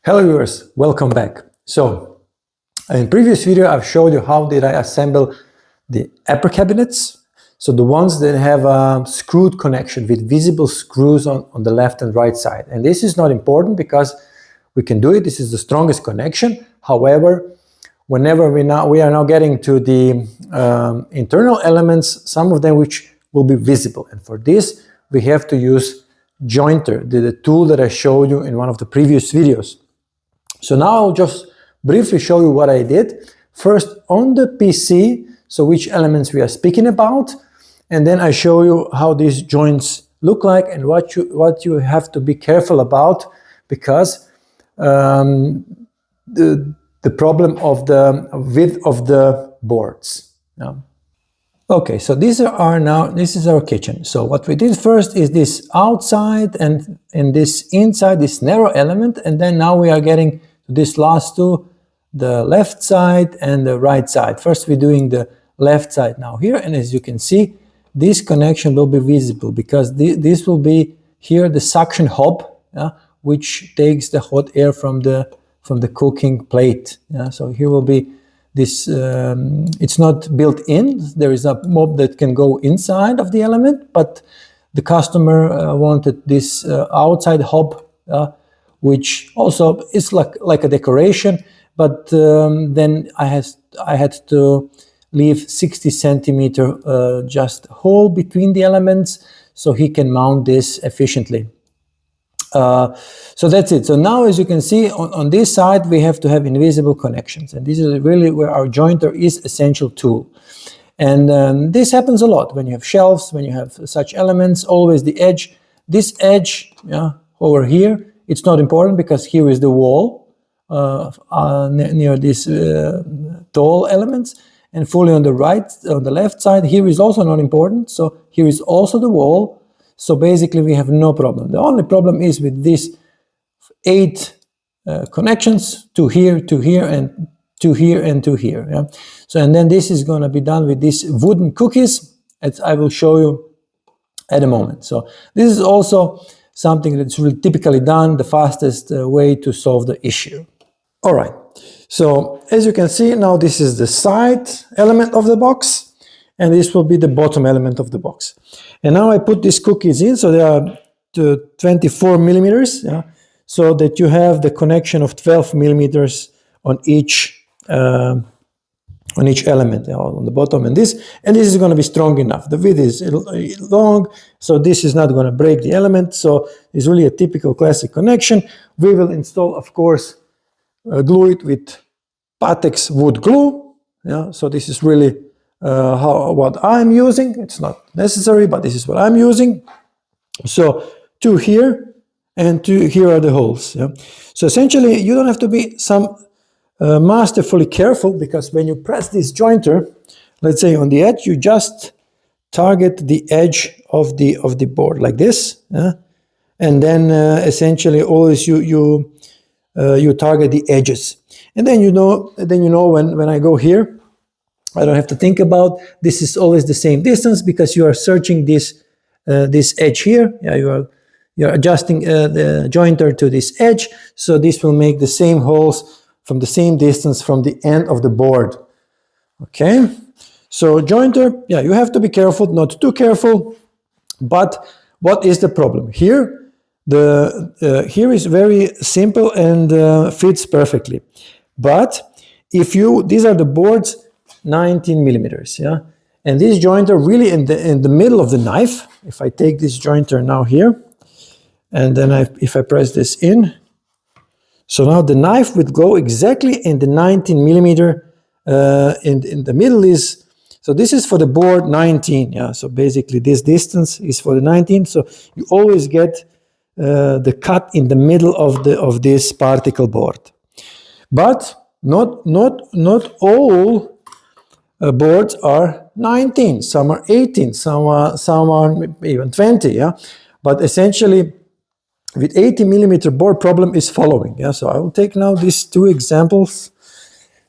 Hello viewers, welcome back. So in previous video I've showed you how did I assemble the upper cabinets. So the ones that have a screwed connection with visible screws on the left and right side. And this is not important because we can do it. This is the strongest connection. However, whenever we are now getting to the internal elements, some of them which will be visible. And for this we have to use jointer, the tool that I showed you in one of the previous videos. So now I'll just briefly show you what I did. First on the PC, so which elements we are speaking about, and then I show you how these joints look like and what you have to be careful about, because the problem of the width of the boards. Yeah. Okay, so this is our kitchen. So what we did first is this outside and this inside, this narrow element, and then now we are getting to this last two, the left side and the right side. First we're doing the left side now here, and as you can see, this connection will be visible because this will be here the suction hob, which takes the hot air from the cooking plate. So here will be this, it's not built in, there is a mob that can go inside of the element, but the customer wanted this outside hob, which also is like a decoration, but then I had to leave 60 centimeter just hole between the elements so he can mount this efficiently. So that's it. So now, as you can see, on this side we have to have invisible connections, and this is really where our jointer is essential tool. And this happens a lot when you have shelves, when you have such elements. Always the edge, this edge, over here, it's not important because here is the wall near these tall elements, and fully on the left side here is also not important. So here is also the wall. So basically we have no problem. The only problem is with these 8 connections, to here, and to here, and to here. Yeah? So, and then this is going to be done with these wooden cookies, as I will show you at a moment. So this is also something that's really typically done, the fastest way to solve the issue. All right. So as you can see, now this is the side element of the box, and this will be the bottom element of the box. And now I put these cookies in, so they are 24 millimeters, so that you have the connection of 12 millimeters on each element, on the bottom, and this is going to be strong enough. The width is long, so this is not going to break the element. So it's really a typical classic connection. We will install, of course, glue it with Patex wood glue. So this is really what I'm using. It's not necessary, but this is what I'm using. So 2 here and 2 here are the holes. So essentially you don't have to be masterfully careful, because when you press this jointer, let's say on the edge, you just target the edge of the board like this, and then essentially always you target the edges, and then you know when I go here, I don't have to think about this is always the same distance, because you are searching this edge here. You're adjusting the jointer to this edge, so this will make the same holes from the same distance from the end of the board. Okay, so jointer, you have to be careful, not too careful. But what is the problem here? Here is very simple and fits perfectly. But if these are the boards 19 millimeters, and this jointer really in the middle of the knife. If I take this jointer now here, and then if I press this in, so now the knife would go exactly in the 19 millimeter. In the middle is, so this is for the board 19. So basically this distance is for the 19. So you always get the cut in the middle of this particle board. But not all boards are 19. Some are 18. Some are even 20. But essentially, with 80 millimeter board, problem is following. So I will take now these 2 examples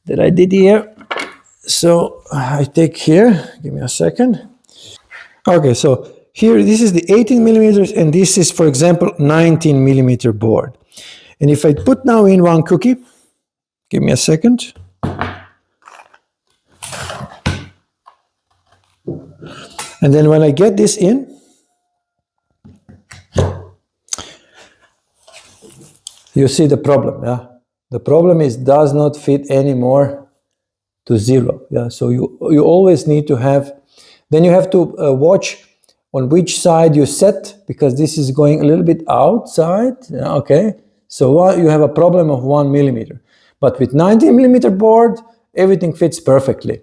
that I did here. So I take here. Give me a second. Okay, so here this is the 18 millimeters, and this is, for example, 19 millimeter board. And if I put now in one cookie, give me a second. And then when I get this in, you see the problem, yeah? The problem is does not fit anymore to 0, yeah? So you always need to have, then you have to watch on which side you set, because this is going a little bit outside, yeah, okay? So you have a problem of 1 millimeter. But with 19 millimeter board, everything fits perfectly.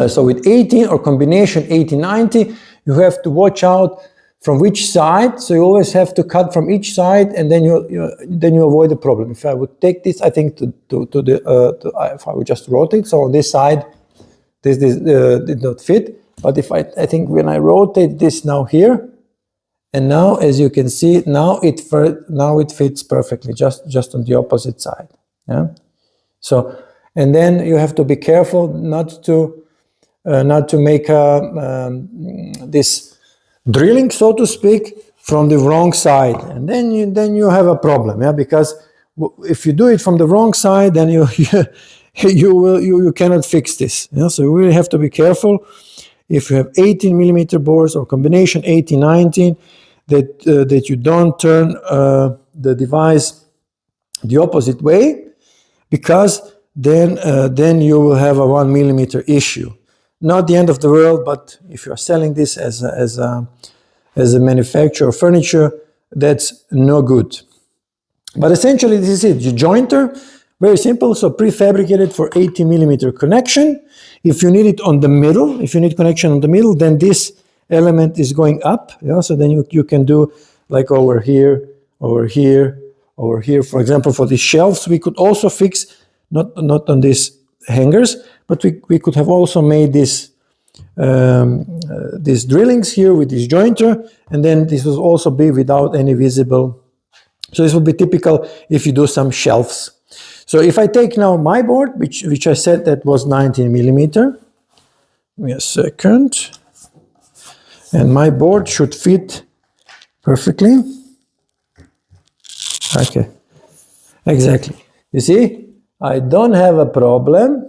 So with 18 or combination 80-90, you have to watch out from which side. So you always have to cut from each side, and then you avoid the problem. If I would take this, I think if I would just rotate, so on this side, this did not fit. But if I think when I rotate this now here, and now as you can see, now it fits perfectly, just on the opposite side. Yeah. So, and then you have to be careful not to make this drilling, so to speak, from the wrong side, and then you have a problem, yeah. Because if you do it from the wrong side, then you cannot fix this. Yeah? So you really have to be careful. If you have 18 millimeter bores or combination 80-19, that you don't turn the device the opposite way, because then you will have a 1 millimeter issue. Not the end of the world, but if you are selling this as a manufacturer of furniture, that's no good. But essentially, this is it. Your jointer, very simple. So prefabricated for 80 millimeter connection. If you need it on the middle, if you need connection on the middle, then this element is going up. Yeah. So then you can do like over here, over here, over here. For example, for the shelves, we could also fix not on these hangers, but we could have also made these drillings here with this jointer, and then this will also be without any visible. So this would be typical if you do some shelves. So if I take now my board, which I said that was 19 millimeter, give me a second, and my board should fit perfectly. Okay, exactly. You see, I don't have a problem.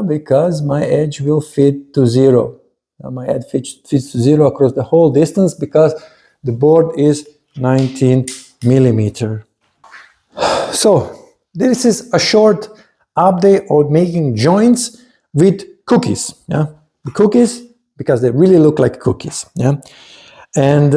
Because my edge will fit to 0. My edge fits to 0 across the whole distance, because the board is 19 millimeter. So this is a short update on making joints with cookies. Yeah, the cookies, because they really look like cookies. Yeah, and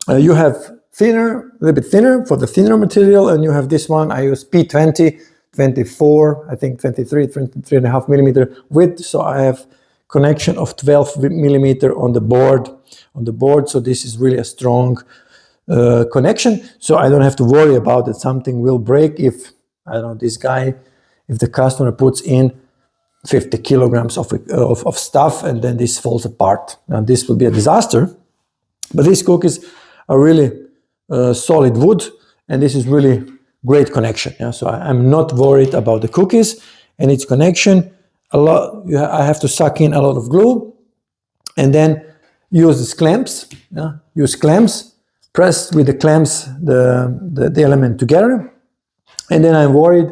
you have thinner, a little bit thinner for the thinner material, and you have this one. I use P20. 24, I think 23.5 millimeter width. So I have connection of 12 millimeter on the board. So this is really a strong connection. So I don't have to worry about that something will break if, I don't know, if the customer puts in 50 kilograms of stuff and then this falls apart. And this will be a disaster. But these cookies are really solid wood, and this is really great connection. Yeah? So I'm not worried about the cookies and its connection. I have to suck in a lot of glue, and then use these clamps. Yeah? Use clamps, press with the clamps the element together, and then I'm worried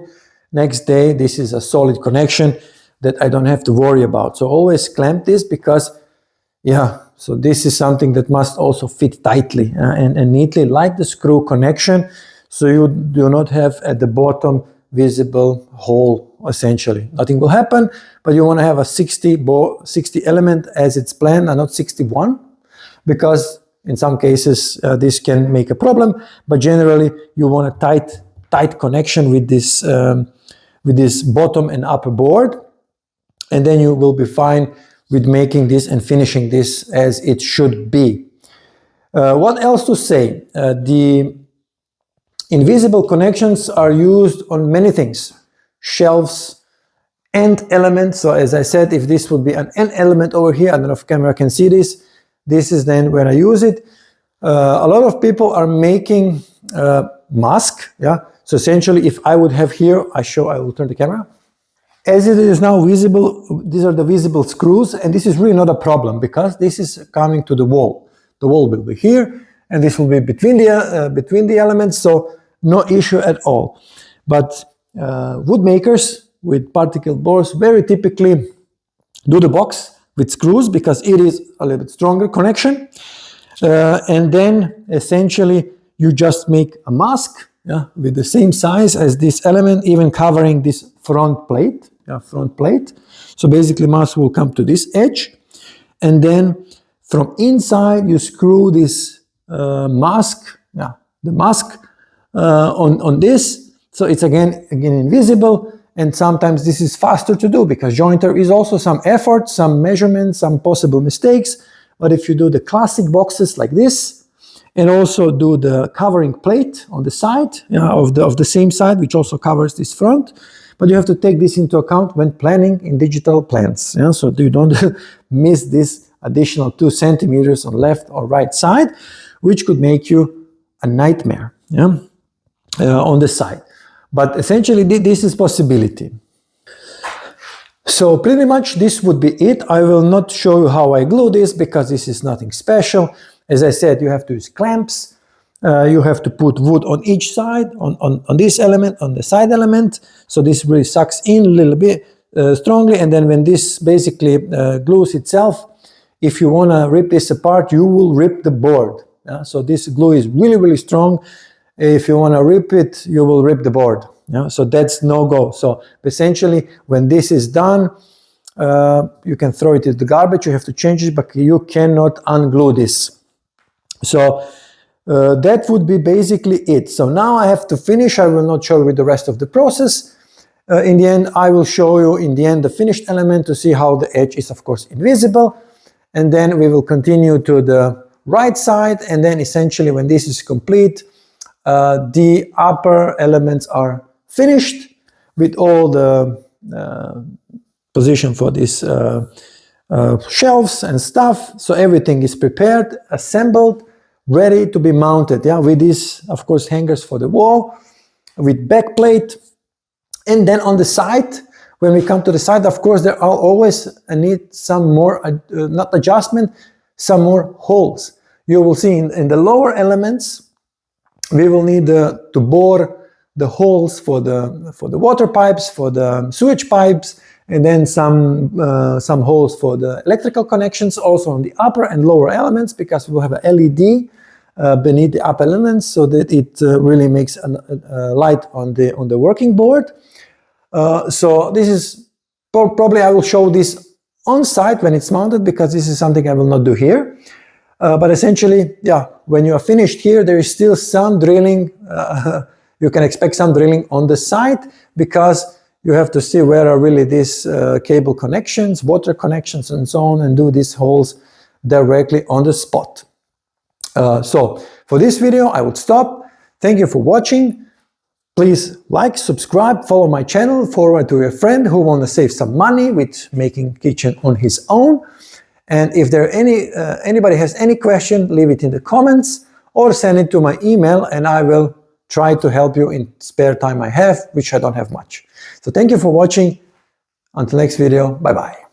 next day this is a solid connection that I don't have to worry about. So always clamp this, because so this is something that must also fit tightly and neatly, like the screw connection. So you do not have at the bottom visible hole, essentially. Nothing will happen, but you want to have a 60 element as it's planned, and not 61, because in some cases this can make a problem, but generally you want a tight connection with this bottom and upper board, and then you will be fine with making this and finishing this as it should be. What else to say? The invisible connections are used on many things. Shelves, end elements. So as I said, if this would be an end element over here, I don't know if camera can see this. This is then when I use it. A lot of people are making mask. Yeah. So essentially, if I would have here, I will turn the camera. As it is now visible, these are the visible screws, and this is really not a problem, because this is coming to the wall. The wall will be here, and this will be between the elements. So no issue at all. But wood makers with particle boards very typically do the box with screws because it is a little bit stronger connection. And then essentially you just make a mask, yeah, with the same size as this element, even covering this front plate. Yeah, front plate. So basically mask will come to this edge, and then from inside you screw this mask, yeah, the mask on this. So it's again invisible. And sometimes this is faster to do because jointer is also some effort, some measurements, some possible mistakes. But if you do the classic boxes like this, and also do the covering plate on the side, of the same side, which also covers this front, but you have to take this into account when planning in digital plans. Yeah? So you don't miss this additional 2 centimeters on left or right side, which could make you a nightmare, yeah? On the side. But essentially this is possibility. So pretty much this would be it. I will not show you how I glue this because this is nothing special. As I said, you have to use clamps. You have to put wood on each side, on this element, on the side element. So this really sucks in a little bit strongly. And then when this basically glues itself, if you want to rip this apart, you will rip the board. Yeah? So this glue is really, really strong. If you want to rip it, you will rip the board. Yeah? So that's no go. So essentially, when this is done, you can throw it in the garbage. You have to change it, but you cannot unglue this. So that would be basically it. So now I have to finish. I will not show you the rest of the process. In the end, I will show you in the end the finished element to see how the edge is, of course, invisible. And then we will continue to the right side. And then essentially, when this is complete, the upper elements are finished with all the position for these shelves and stuff. So everything is prepared, assembled, ready to be mounted. Yeah, with these, of course, hangers for the wall, with back plate. And then on the side, when we come to the side, of course, there are always need some more, not adjustment, some more holes. You will see in the lower elements, we will need to bore the holes for the water pipes, for the sewage pipes, and then some holes for the electrical connections, also on the upper and lower elements, because we will have a LED beneath the upper elements, so that it really makes a light on the working board. So this is probably I will show this on site when it's mounted, because this is something I will not do here. But essentially, yeah, when you are finished here, there is still some drilling. You can expect some drilling on the site, because you have to see where are really these cable connections, water connections, and so on, and do these holes directly on the spot. So for this video, I would stop. Thank you for watching. Please like, subscribe, follow my channel, forward to your friend who want to save some money with making kitchen on his own. And if there are anybody has any question, leave it in the comments or send it to my email, and I will try to help you in spare time I have, which I don't have much. So thank you for watching. Until next video, bye bye.